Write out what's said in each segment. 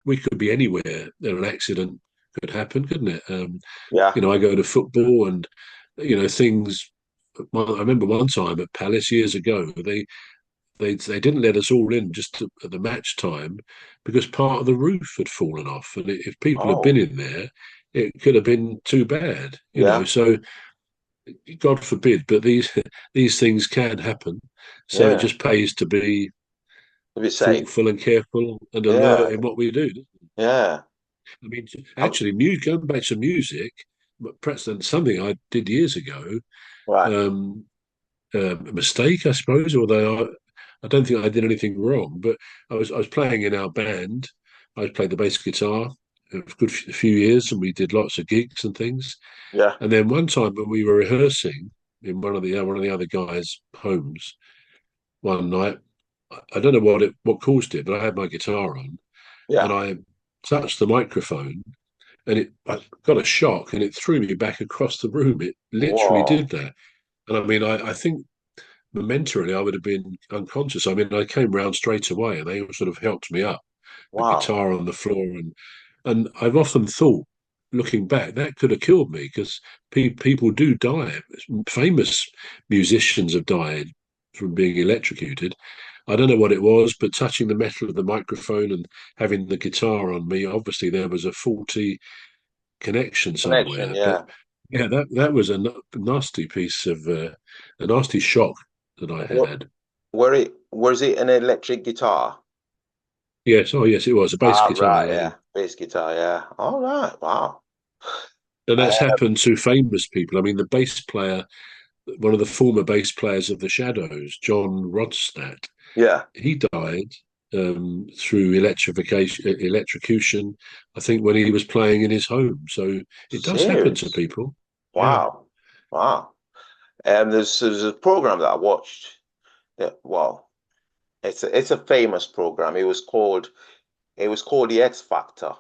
we could be anywhere and an accident could happen, couldn't it? Yeah. I go to football and things. I remember one time at Palace years ago, they didn't let us all in just at the match time because part of the roof had fallen off, and if people had been Oh, in there, it could have been too bad. yeah. So God forbid, but these these things can happen. So it Yeah. just pays to be To be safe. thoughtful and careful and alert Yeah. in what we do. Yeah. I mean, Um, actually, going back to music, but perhaps that's something I did years ago. right. Um, a mistake, I suppose, although I don't think I did anything wrong. But I was playing in our band. I played the bass guitar a good few years, and we did lots of gigs and things. Yeah. And then one time when we were rehearsing in one of the other guys' homes one night, I don't know what caused it, but I had my guitar on and Yeah. I touched the microphone and I got a shock and it threw me back across the room. It literally Whoa. did that. And I mean, I think momentarily I would have been unconscious. I mean, I came round straight away and they all sort of helped me up, the Wow. guitar on the floor. And I've often thought, looking back, that could have killed me because people do die. Famous musicians have died from being electrocuted. I don't know what it was, but touching the metal of the microphone and having the guitar on me, obviously there was a faulty connection Connection. somewhere. But Yeah. yeah, that was nasty piece of a nasty shock that I What? had. Was it an electric guitar? Yes, oh yes, it was a bass Ah, guitar. right. Yeah. Yeah. Bass guitar. Yeah. All right. Wow. And that's Uh, happened to famous people. I mean, the bass player, one of the former bass players of the Shadows, John Rodstadt, yeah. he died through electrocution, I think, when he was playing in his home. So it does happen to Serious. people. Yeah. Wow. Wow. There's a program that I watched. Yeah, well, it's a famous program. It was called The X Factor.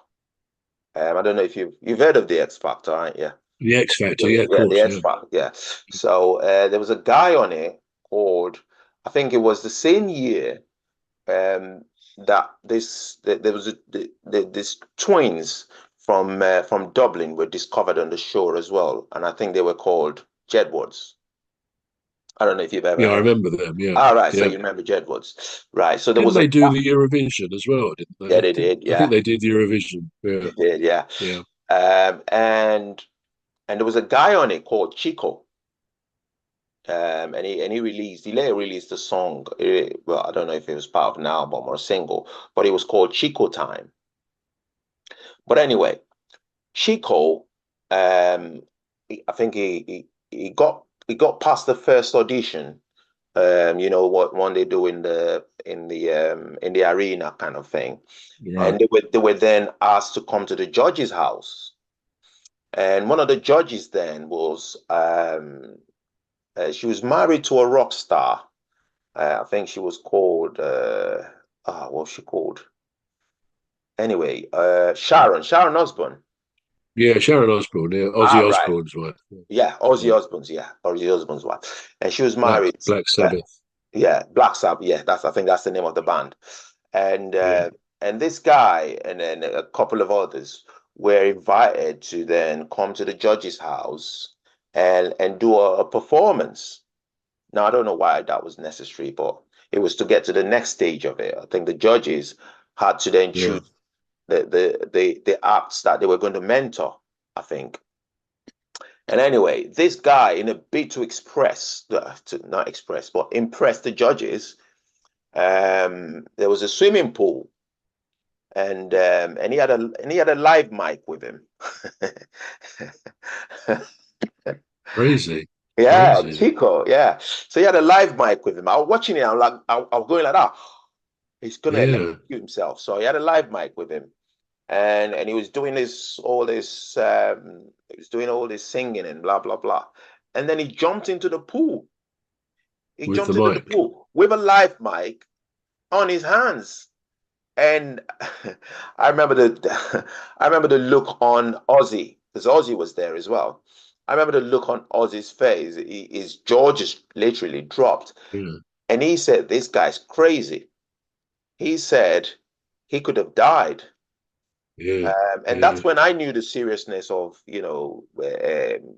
I don't know if you've heard of The X Factor, aren't you? The X Factor, Yeah, yeah, of yeah, The course, X yeah. Factor. Yeah. So there was a guy on it called. I think it was the same year um, that there was this twins from Dublin were discovered on the shore as well, and I think they were called Jedwards. I don't know if you've ever Yeah, I heard. remember them. Yeah, All right, so yeah. you remember Jedwards, right? So there Didn't was a they do the Eurovision as well? Didn't yeah, they? they did, I think yeah, they did the Eurovision. they Yeah, did, yeah. yeah. Um, and and there was a guy on it called Chico, and he later released a song. Well, I don't know if it was part of an album or a single, but it was called Chico Time. But anyway, Chico, um, I think he got past the first audition. You know what one they do in the arena kind of thing, and Right. they were then asked to come to the judge's house. And one of the judges then was she was married to a rock star. I think she was called what was she called? Anyway, Sharon Osbourne. Yeah, Sharon Osbourne. Yeah, Ah, Ozzy right. Osbourne's wife. Yeah, Yeah. Ozzy Osbourne's wife, and she was married. Black Uh, Sabbath. yeah, Black Sabbath. Yeah, I think that's the name of the band. And Yeah. uh, and this guy and then a couple of others were invited to then come to the judge's house and do a performance. Now I don't know why that was necessary, but it was to get to the next stage of it. I think the judges had to then Yeah. choose the acts that they were going to mentor. I think. And anyway, this guy, in a bid to to not express, but impress the judges, there was a swimming pool, and he had a live mic with him. Crazy. Yeah, Crazy. Chico. Yeah, so he had a live mic with him. I was watching it. I was going like that. He's gonna Yeah. electrocute himself. So he had a live mic with him, and he was doing all this singing and blah blah blah, and then he jumped into the pool. He With the jumped into the mic. pool with a live mic on his hands. And I remember the I remember the look on Ozzy, because Ozzy was there as well. I remember the look on Ozzy's face. His jaw just literally dropped. Yeah. And he said, "This guy's crazy." He said he could have died. Yeah, And yeah, that's when I knew the seriousness of,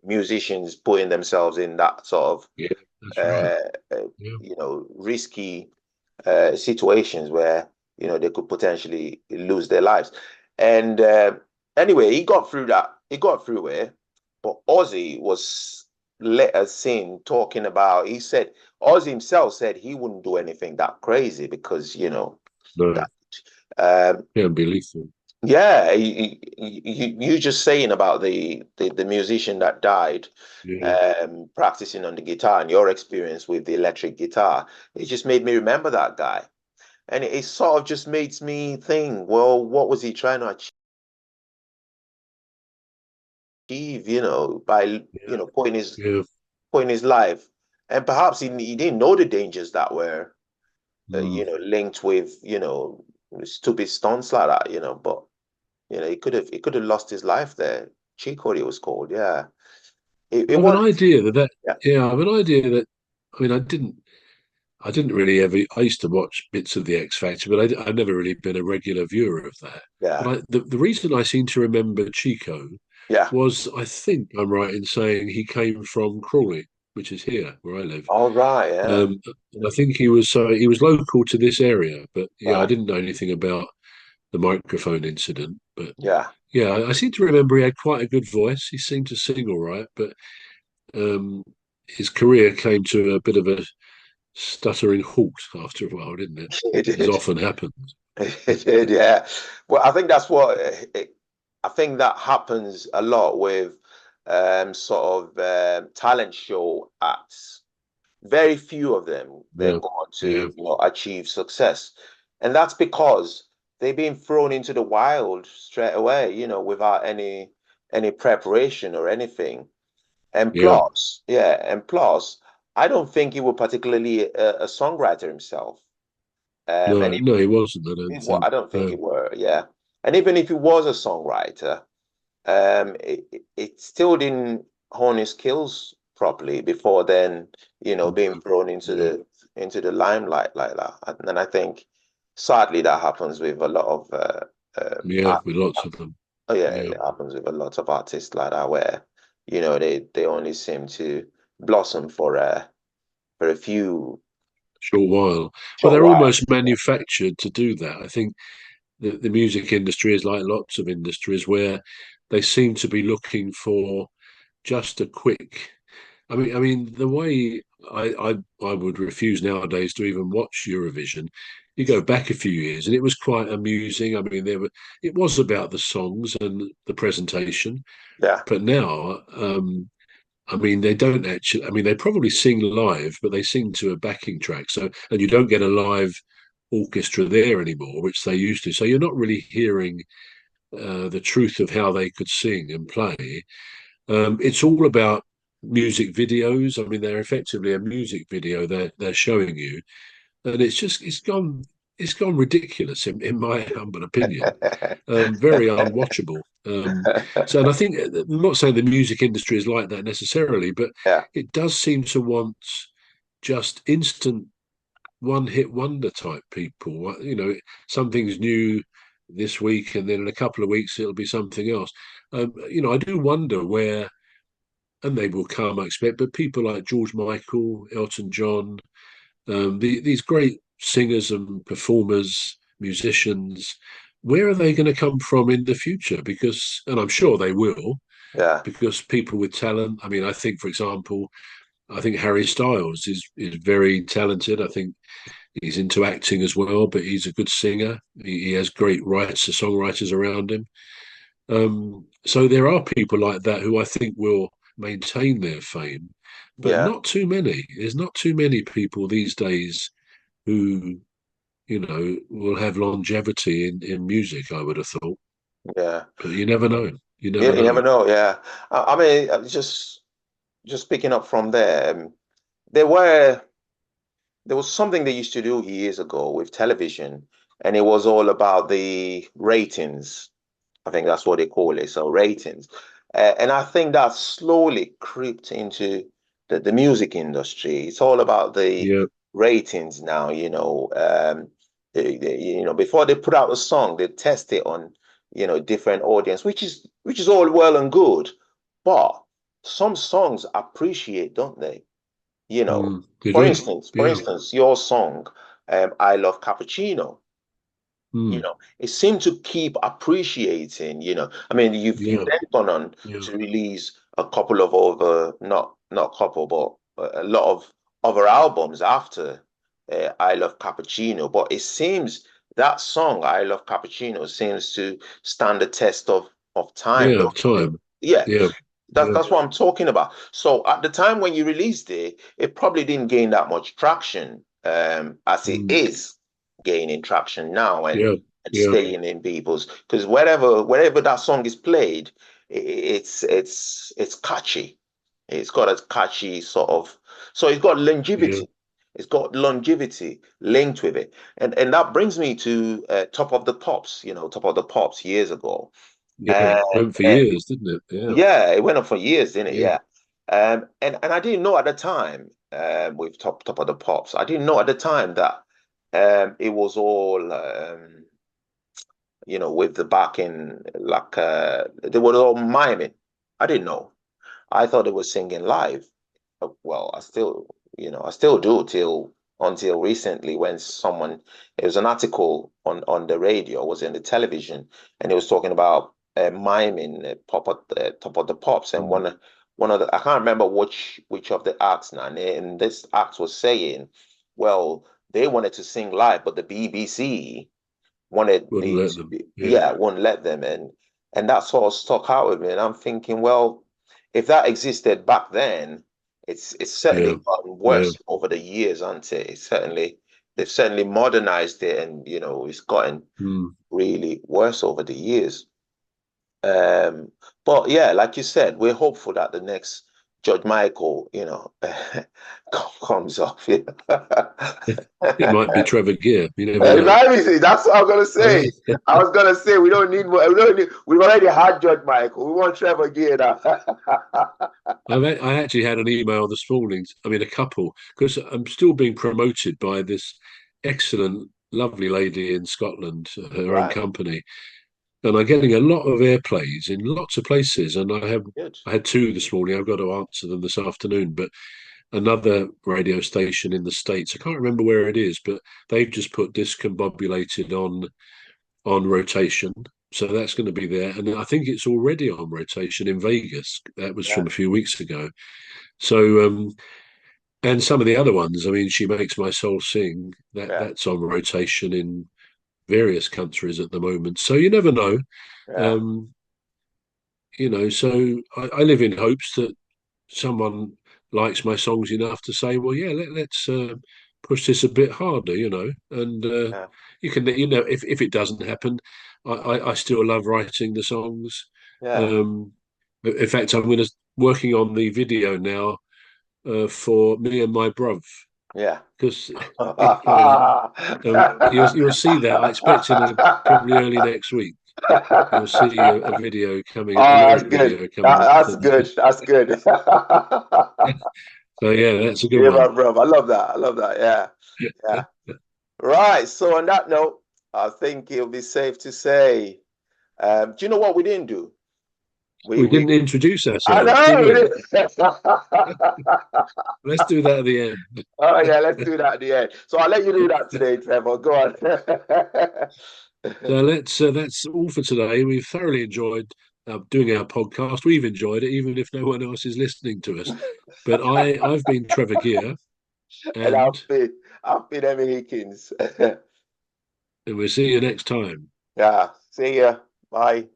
musicians putting themselves in that sort of, yeah. That's right. uh, Yeah. risky situations where, they could potentially lose their lives. And anyway, he got through that. He got through it. But Ozzy was let us in talking about, he said, Ozzy himself said he wouldn't do anything that crazy because, No, that um, can't be lethal. yeah, you just saying about the musician that died, Yeah. practicing on the guitar and your experience with the electric guitar, it just made me remember that guy. And it sort of just makes me think, well, what was he trying to achieve, by, Yeah. Yeah. putting his life. And perhaps he didn't know the dangers that were, Mm. linked with, stupid stunts like that, but, he could have lost his life there. Chico, it was called, yeah. It I have an was, idea that yeah, yeah, I have an idea that I mean I didn't really ever I used to watch bits of the X Factor, but I've never really been a regular viewer of that. But yeah, the reason I seem to remember Chico yeah. was I think I'm right in saying he came from Crawley, which is here where I live. All right, yeah, And I think he was local to this area, but yeah, I right, didn't know anything about the microphone incident. But yeah. yeah, I seem to remember he had quite a good voice. He seemed to sing all right, but um, his career came to a bit of a stuttering halt after a while, didn't it? It As did. often happens. It did, yeah. Well, I think that's what I think that happens a lot with sort of talent show acts. Very few of them then Yeah, go on to, yeah, achieve success. And that's because they've been thrown into the wild straight away, without any preparation or anything. yeah. And plus, I don't think he was particularly a songwriter himself. And No, no, he wasn't. I don't well, think. I don't think he No, were, yeah. And even if he was a songwriter, it still didn't hone his skills properly before then, being no, thrown no. into the limelight like that. And then I think sadly that happens with a lot of Yeah, art. with lots of them. Oh yeah, Yeah, it happens with a lot of artists like that where, they only seem to blossom for a few short while. But short they're while. almost manufactured to do that. I think the music industry is like lots of industries where they seem to be looking for just a quick. I mean, the way I would refuse nowadays to even watch Eurovision. You go back a few years, and it was quite amusing. I mean, it was about the songs and the presentation, Yeah, but now, I mean, they don't actually. I mean, they probably sing live, but they sing to a backing track. So, and you don't get a live orchestra there anymore, which they used to. So you're not really hearing the truth of how they could sing and play. It's all about music videos. I mean, they're effectively a music video they're showing you, and it's gone ridiculous in my humble opinion. Very unwatchable. So, and I think I'm not saying the music industry is like that necessarily, but yeah, it does seem to want just instant one hit wonder type people. Something's new this week, and then in a couple of weeks it'll be something else. I do wonder where, and they will come, I expect, but people like George Michael, Elton John, these great singers and performers, musicians, where are they going to come from in the future? Because, and I'm sure they will, yeah, because people with talent. I mean, I think, for example, I think Harry Styles is very talented. I think he's into acting as well, but he's a good singer. He has great songwriters around him. So there are people like that who I think will maintain their fame, but yeah, not too many. There's not too many people these days who, will have longevity in music, I would have thought. yeah. But you never know. You You, never you never know. know, yeah. I mean, just picking up from there, there were there was something they used to do years ago with television, and it was all about the ratings. I think that's what they call it. So ratings, and I think that slowly creeped into the music industry. It's all about the Yeah, ratings now. Before they put out a song, they test it on, different audience, which is all well and good, but some songs appreciate, don't they? They For do. instance, Yeah. your song, "I Love Cappuccino." Mm, It seemed to keep appreciating. I mean, you've yeah. then gone on Yeah. to release a couple of over, not couple, but a lot of other albums after "I Love Cappuccino." But it seems that song, "I Love Cappuccino," seems to stand the test of time, Yeah. don't Of you think? time. Yeah, Yeah. Yeah. that's what I'm talking about. So at the time when you released it, it probably didn't gain that much traction, as it Mm, is gaining traction now, and yeah. Yeah. staying in people's, because wherever that song is played, it's catchy. It's got a catchy sort of, so it's got Yeah. longevity. It's got longevity linked with it, and that brings me to Top of the Pops. Top of the Pops years ago, Yeah. and Went for years, didn't it? Yeah. yeah, it went on for years, didn't it? Yeah. Yeah. And I didn't know at the time, with Top of the Pops, I didn't know at the time that it was all, with the backing, like, they were all miming. I didn't know. I thought they were singing live. Well, I still do till until recently, when it was an article on the radio, was in the television, and it was talking about miming Top of the Pops, and Mm. one of the, I can't remember which of the acts now, and this act was saying, well, they wanted to sing live, but the BBC wanted Wouldn't it let to them. be, Yeah. yeah, won't let them, and that sort of stuck out with me, and I'm thinking, well, if that existed back then, it's Yeah. certainly gotten Yeah. worse over the years, hasn't it? They've certainly modernized it, and it's gotten Mm. really worse over the years. Um, but yeah, like you said, we're hopeful that the next Judge Michael, comes off. It might be Trevor Gear. You never It know. might be. That's what I'm gonna say. I was gonna say we don't need more. We don't need. We've already had Judge Michael. We want Trevor Gear now. I actually had an email this morning. I mean, a couple, because I'm still being promoted by this excellent, lovely lady in Scotland, her own Right. company, and I'm getting a lot of airplays in lots of places. And Good. I had two this morning. I've got to answer them this afternoon. But another radio station in the States, I can't remember where it is, but they've just put discombobulated on rotation. So that's going to be there. And I think it's already on rotation in Vegas. That was Yeah. from a few weeks ago. So, and some of the other ones, I mean, She Makes My Soul Sing, Yeah. that's on rotation in various countries at the moment. So you never know. Yeah. Um, so I live in hopes that someone likes my songs enough to say, well, yeah, let's push this a bit harder, and Yeah. you can, if it doesn't happen, I still love writing the songs. Yeah. Um, in fact, I'm going to working on the video now for Me and My Bruv, Yeah. because you'll see that. I expect in probably early next week you'll see a video coming, a Oh, that's lyric good. video coming up. That's good. That's good. So yeah, that's a good Yeah, my one. bro. I love that. I love that. Yeah. Yeah. Right. So on that note, I think it'll be safe to say, do you know what we didn't do? We We we didn't introduce I ourselves, did know we we? didn't. Let's do that at the end. Oh yeah, let's do that at the end. So I'll let you do that today, Trevor. Go on. So that's all for today. We've thoroughly enjoyed doing our podcast. We've enjoyed it, even if no one else is listening to us. But I've been Trevor Gear, And and I've been Emmy Hikins. we'll see you next time. Yeah. See ya. Bye.